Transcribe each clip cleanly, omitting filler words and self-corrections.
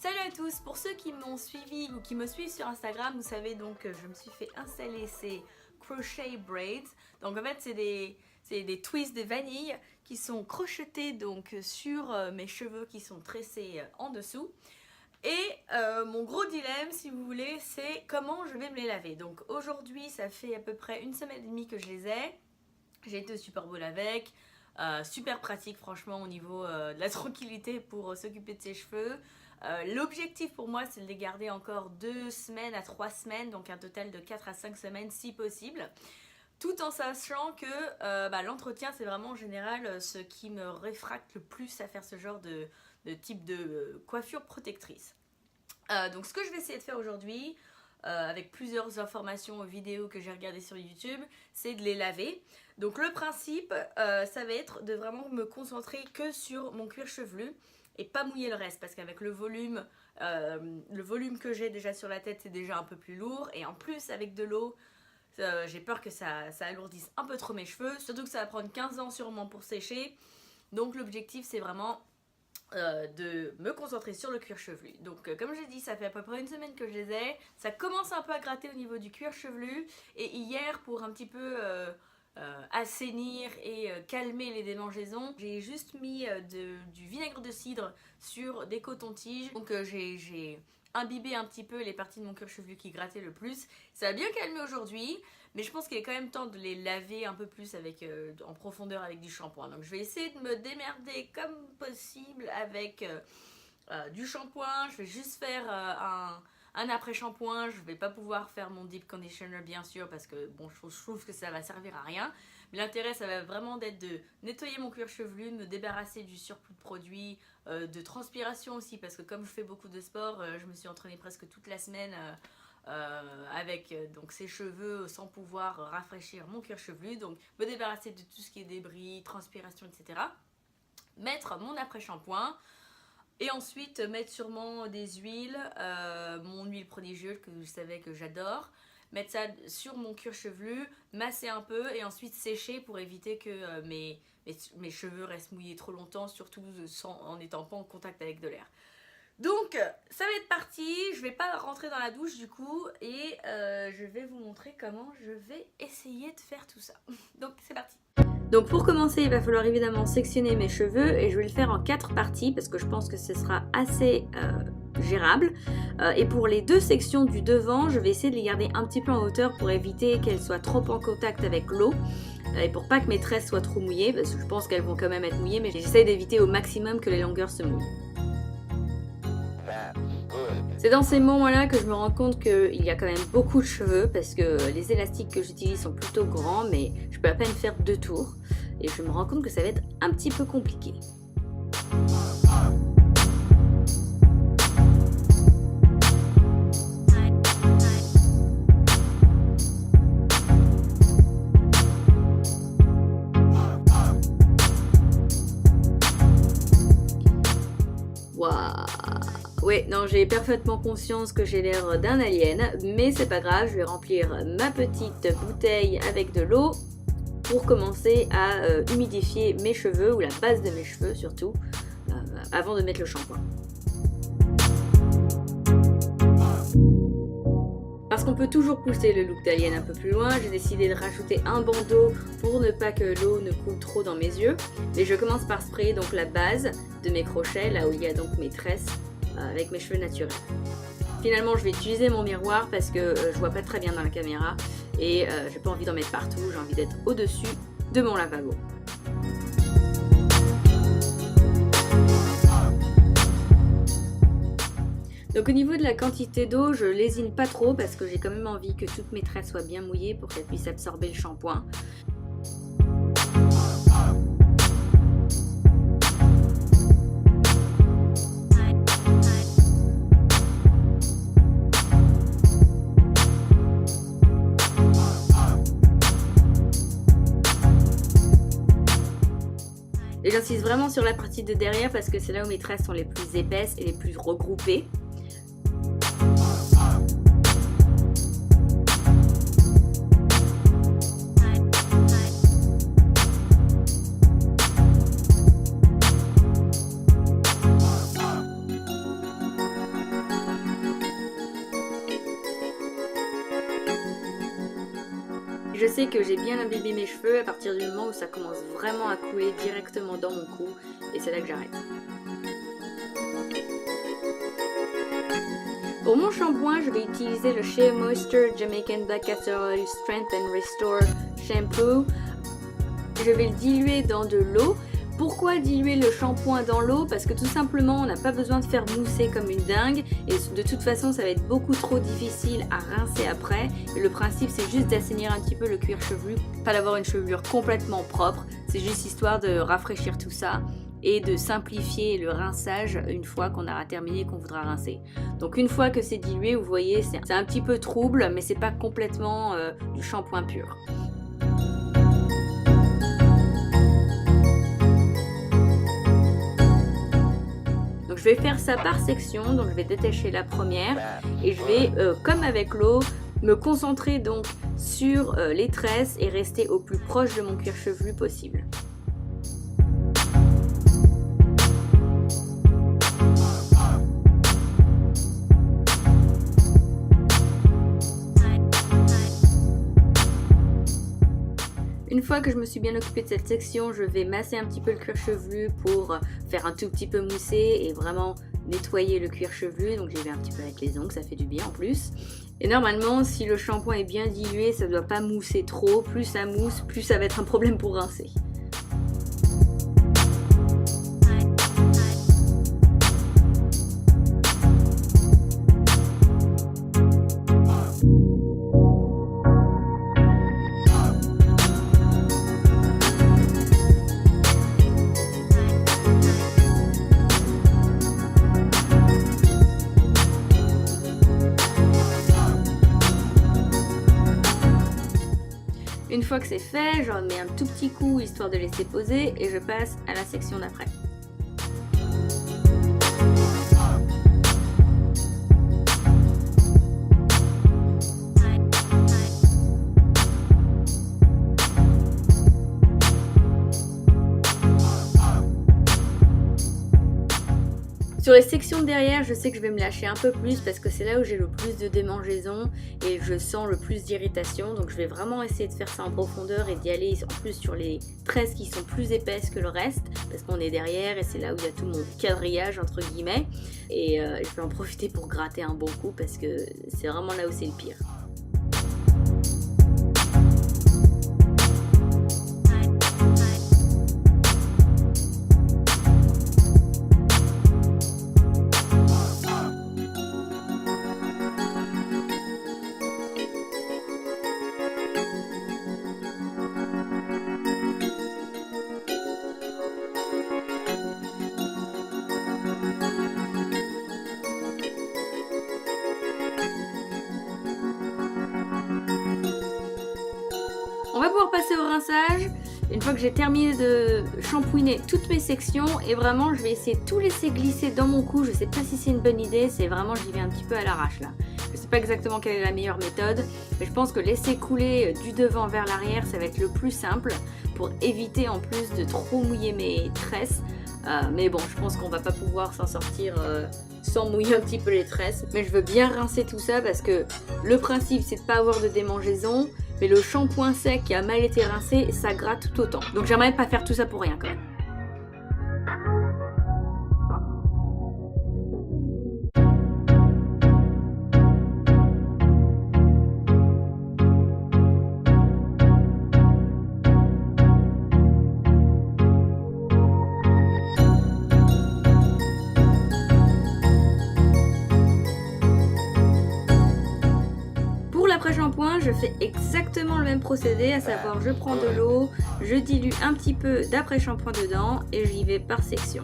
Salut à tous, pour ceux qui m'ont suivi ou qui me suivent sur Instagram, vous savez donc que je me suis fait installer ces crochet braids. Donc en fait c'est des twists de vanille qui sont crochetés donc sur mes cheveux qui sont tressés en dessous. Et mon gros dilemme, si vous voulez, c'est comment je vais me les laver. Donc aujourd'hui ça fait à peu près une semaine et demie que je les ai. J'ai été au Super Bowl avec. Super pratique franchement au niveau de la tranquillité pour s'occuper de ses cheveux. L'objectif pour moi c'est de les garder encore 2 semaines à 3 semaines, donc un total de 4 à 5 semaines si possible, tout en sachant que l'entretien c'est vraiment en général ce qui me réfracte le plus à faire ce genre de type de coiffure protectrice. Donc ce que je vais essayer de faire aujourd'hui, avec plusieurs informations vidéos que j'ai regardées sur YouTube, c'est de les laver. Donc le principe ça va être de vraiment me concentrer que sur mon cuir chevelu et pas mouiller le reste, parce qu'avec le volume que j'ai déjà sur la tête c'est déjà un peu plus lourd, et en plus avec de l'eau j'ai peur que ça alourdisse un peu trop mes cheveux, surtout que ça va prendre 15 ans sûrement pour sécher. Donc l'objectif c'est vraiment de me concentrer sur le cuir chevelu. Donc comme j'ai dit, ça fait à peu près une semaine que je les ai, ça commence un peu à gratter au niveau du cuir chevelu, et hier pour un petit peu assainir et calmer les démangeaisons, j'ai juste mis du vinaigre de cidre sur des cotons-tiges. Donc j'ai imbibé un petit peu les parties de mon cuir chevelu qui grattaient le plus. Ça a bien calmé aujourd'hui, mais je pense qu'il est quand même temps de les laver un peu plus en profondeur avec du shampoing. Donc je vais essayer de me démerder comme possible avec du shampoing. Je vais juste faire un après-shampoing. Je vais pas pouvoir faire mon deep conditioner bien sûr, parce que bon, je trouve que ça va servir à rien. Mais l'intérêt ça va vraiment d'être de nettoyer mon cuir chevelu, de me débarrasser du surplus de produits, de transpiration aussi, parce que comme je fais beaucoup de sport, je me suis entraînée presque toute la semaine avec donc ces cheveux sans pouvoir rafraîchir mon cuir chevelu. Donc me débarrasser de tout ce qui est débris, transpiration, etc. Mettre mon après-shampoing. Et ensuite mettre sûrement des huiles, mon huile prodigieuse que vous savez que j'adore. Mettre ça sur mon cuir chevelu, masser un peu et ensuite sécher pour éviter que mes cheveux restent mouillés trop longtemps, surtout en n'étant pas en contact avec de l'air. Donc ça va être parti, je vais pas rentrer dans la douche du coup, et je vais vous montrer comment je vais essayer de faire tout ça. Donc c'est parti. Donc pour commencer, il va falloir évidemment sectionner mes cheveux, et je vais le faire en 4 parties parce que je pense que ce sera assez gérable. Et pour les 2 sections du devant, je vais essayer de les garder un petit peu en hauteur pour éviter qu'elles soient trop en contact avec l'eau. Et pour pas que mes tresses soient trop mouillées, parce que je pense qu'elles vont quand même être mouillées, mais j'essaie d'éviter au maximum que les longueurs se mouillent. C'est dans ces moments-là que je me rends compte qu'il y a quand même beaucoup de cheveux, parce que les élastiques que j'utilise sont plutôt grands, mais je peux à peine faire 2 tours. Et je me rends compte que ça va être un petit peu compliqué. Waouh! Ouais, non, j'ai parfaitement conscience que j'ai l'air d'un alien, mais c'est pas grave, je vais remplir ma petite bouteille avec de l'eau pour commencer à humidifier mes cheveux, ou la base de mes cheveux surtout, avant de mettre le shampoing. Parce qu'on peut toujours pousser le look d'alien un peu plus loin, j'ai décidé de rajouter un bandeau pour ne pas que l'eau ne coule trop dans mes yeux. Et je commence par sprayer donc la base de mes crochets, là où il y a donc mes tresses, avec mes cheveux naturels. Finalement je vais utiliser mon miroir parce que je vois pas très bien dans la caméra, et j'ai pas envie d'en mettre partout, j'ai envie d'être au-dessus de mon lavabo. Donc au niveau de la quantité d'eau, je lésine pas trop parce que j'ai quand même envie que toutes mes tresses soient bien mouillées pour qu'elles puissent absorber le shampoing. Et j'insiste vraiment sur la partie de derrière parce que c'est là où mes tresses sont les plus épaisses et les plus regroupées. Je sais que j'ai bien imbibé mes cheveux à partir du moment où ça commence vraiment à couler directement dans mon cou et c'est là que j'arrête. Pour mon shampoing, je vais utiliser le Shea Moisture Jamaican Black Castor Oil Strength and Restore Shampoo. Je vais le diluer dans de l'eau. Pourquoi diluer le shampoing dans l'eau? Parce que tout simplement, on n'a pas besoin de faire mousser comme une dingue. Et de toute façon, ça va être beaucoup trop difficile à rincer après. Et le principe, c'est juste d'assainir un petit peu le cuir chevelu. Pas d'avoir une chevelure complètement propre. C'est juste histoire de rafraîchir tout ça et de simplifier le rinçage une fois qu'on aura terminé et qu'on voudra rincer. Donc une fois que c'est dilué, vous voyez, c'est un petit peu trouble, mais c'est pas complètement du shampoing pur. Donc je vais faire ça par section, donc je vais détacher la première et je vais, comme avec l'eau, me concentrer donc sur les tresses et rester au plus proche de mon cuir chevelu possible. Une fois que je me suis bien occupée de cette section, je vais masser un petit peu le cuir chevelu pour faire un tout petit peu mousser et vraiment nettoyer le cuir chevelu. Donc j'y vais un petit peu avec les ongles, ça fait du bien en plus. Et normalement, si le shampoing est bien dilué, ça ne doit pas mousser trop. Plus ça mousse, plus ça va être un problème pour rincer. Une fois que c'est fait, j'en mets un tout petit coup histoire de laisser poser et je passe à la section d'après. Sur les sections de derrière, je sais que je vais me lâcher un peu plus parce que c'est là où j'ai le plus de démangeaisons et je sens le plus d'irritation. Donc je vais vraiment essayer de faire ça en profondeur et d'y aller en plus sur les tresses qui sont plus épaisses que le reste parce qu'on est derrière et c'est là où il y a tout mon quadrillage entre guillemets. Et je vais en profiter pour gratter un bon coup parce que c'est vraiment là où c'est le pire. On va pouvoir passer au rinçage. Une fois que j'ai terminé de shampouiner toutes mes sections et vraiment je vais essayer de tout laisser glisser dans mon cou. Je sais pas si c'est une bonne idée, c'est vraiment j'y vais un petit peu à l'arrache là. Je sais pas exactement quelle est la meilleure méthode, mais je pense que laisser couler du devant vers l'arrière ça va être le plus simple pour éviter en plus de trop mouiller mes tresses. Mais bon, je pense qu'on va pas pouvoir s'en sortir sans mouiller un petit peu les tresses. Mais je veux bien rincer tout ça parce que le principe c'est de pas avoir de démangeaison. Mais le shampoing sec qui a mal été rincé, ça gratte tout autant. Donc j'aimerais pas faire tout ça pour rien quand même. Après-shampoing, je fais exactement le même procédé, à savoir je prends de l'eau, je dilue un petit peu d'après-shampoing dedans et j'y vais par section.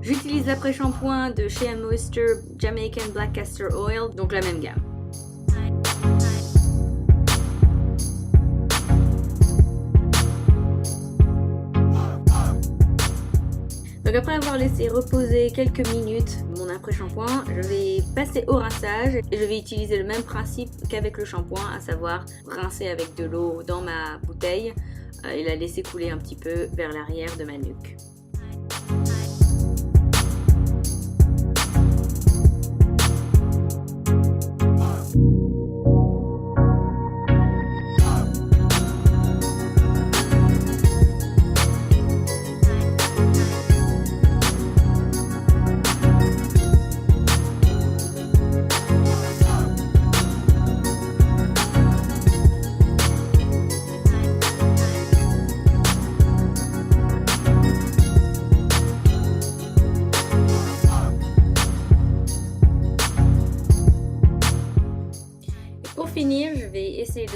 J'utilise l'après-shampoing de Shea Moisture Jamaican Black Castor Oil, donc la même gamme. Donc après avoir laissé reposer quelques minutes mon après-shampoing, je vais passer au rinçage et je vais utiliser le même principe qu'avec le shampoing, à savoir rincer avec de l'eau dans ma bouteille et la laisser couler un petit peu vers l'arrière de ma nuque.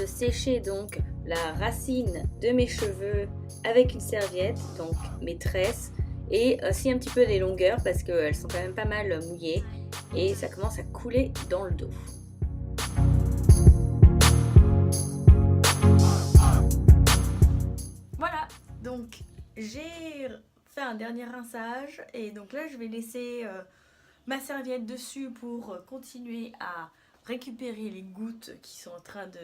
de sécher donc la racine de mes cheveux avec une serviette, donc mes tresses, et aussi un petit peu les longueurs parce qu'elles sont quand même pas mal mouillées et ça commence à couler dans le dos. Voilà, donc j'ai fait un dernier rinçage et donc là je vais laisser ma serviette dessus pour continuer à récupérer les gouttes qui sont en train de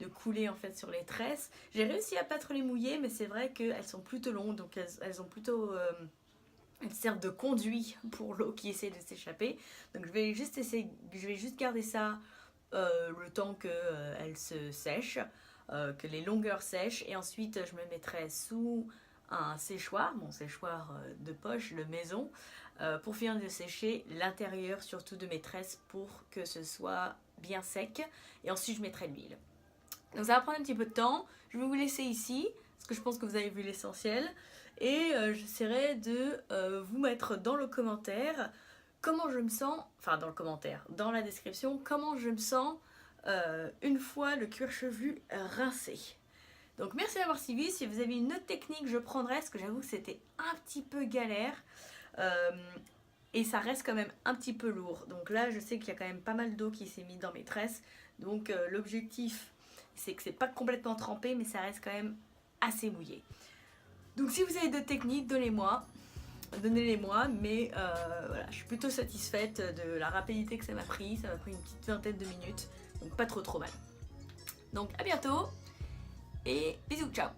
couler en fait sur les tresses. J'ai réussi à pas trop les mouiller, mais c'est vrai qu'elles sont plutôt longues, donc elles ont plutôt elles servent de conduit pour l'eau qui essaie de s'échapper. Donc je vais juste garder ça le temps qu'elles se sèchent, que les longueurs sèchent, et ensuite je me mettrai sous un séchoir, mon séchoir de poche, de maison, pour finir de sécher l'intérieur surtout de mes tresses pour que ce soit bien sec, et ensuite je mettrai de l'huile. Donc ça va prendre un petit peu de temps, je vais vous laisser ici parce que je pense que vous avez vu l'essentiel, et j'essaierai de vous mettre dans le commentaire comment je me sens, enfin dans le commentaire, dans la description, comment je me sens une fois le cuir chevelu rincé. Donc merci d'avoir suivi. Si vous avez une autre technique, je prendrai, parce que j'avoue que c'était un petit peu galère. Et ça reste quand même un petit peu lourd. Donc là, je sais qu'il y a quand même pas mal d'eau qui s'est mise dans mes tresses. Donc l'objectif, c'est que c'est pas complètement trempé, mais ça reste quand même assez mouillé. Donc si vous avez d'autres techniques, donnez-les-moi. Mais voilà, je suis plutôt satisfaite de la rapidité que ça m'a pris. Ça m'a pris une petite vingtaine de minutes. Donc pas trop mal. Donc à bientôt. Et bisous, ciao!